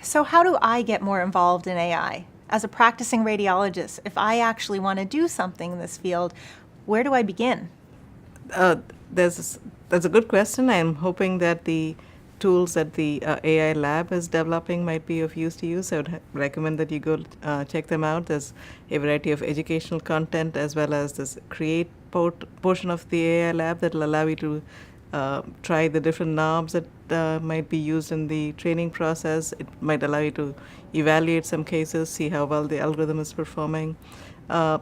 So how do I get more involved in AI? As a practicing radiologist, if I actually want to do something in this field, where do I begin? Uh, that's a good question. I'm hoping that the tools that the AI lab is developing might be of use to you. So I would recommend that you go check them out. There's a variety of educational content as well as this create portion of the AI lab that will allow you to try the different knobs that might be used in the training process. It might allow you to evaluate some cases, see how well the algorithm is performing. Uh,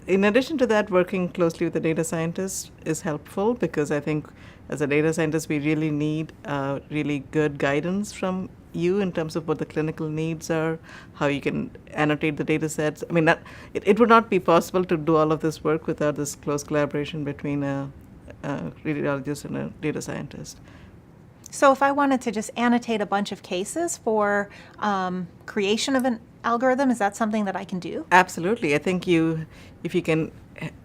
in addition to that, working closely with the data scientist is helpful because I think as a data scientist, we really need really good guidance from you in terms of what the clinical needs are, how you can annotate the data sets. I mean, it would not be possible to do all of this work without this close collaboration between a radiologist and a data scientist. So if I wanted to just annotate a bunch of cases for creation of an algorithm, is that something that I can do? Absolutely. I think if you can,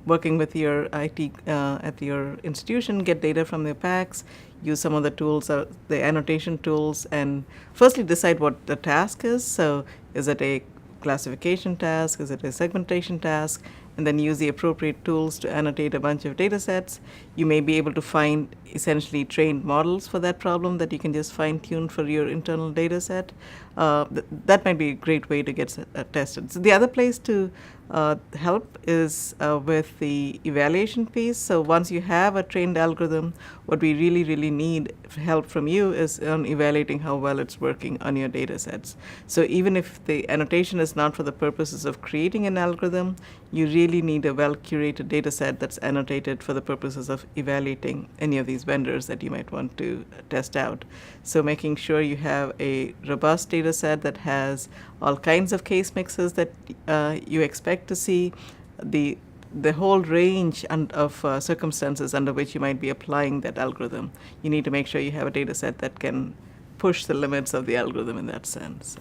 working with your IT at your institution, get data from the packs, use some of the tools, the annotation tools, and firstly decide what the task is. So is it a classification task? Is it a segmentation task? And then use the appropriate tools to annotate a bunch of data sets. You may be able to find essentially trained models for that problem that you can just fine tune for your internal data set. That might be a great way to get tested. So the other place to help is with the evaluation piece. So once you have a trained algorithm, what we really need help from you is on evaluating how well it's working on your data sets. So even if the annotation is not for the purposes of creating an algorithm, you really need a well-curated data set that's annotated for the purposes of evaluating any of these vendors that you might want to test out. So making sure you have a robust data set that has all kinds of case mixes that you expect to see, the whole range of circumstances under which you might be applying that algorithm. You need to make sure you have a data set that can push the limits of the algorithm in that sense.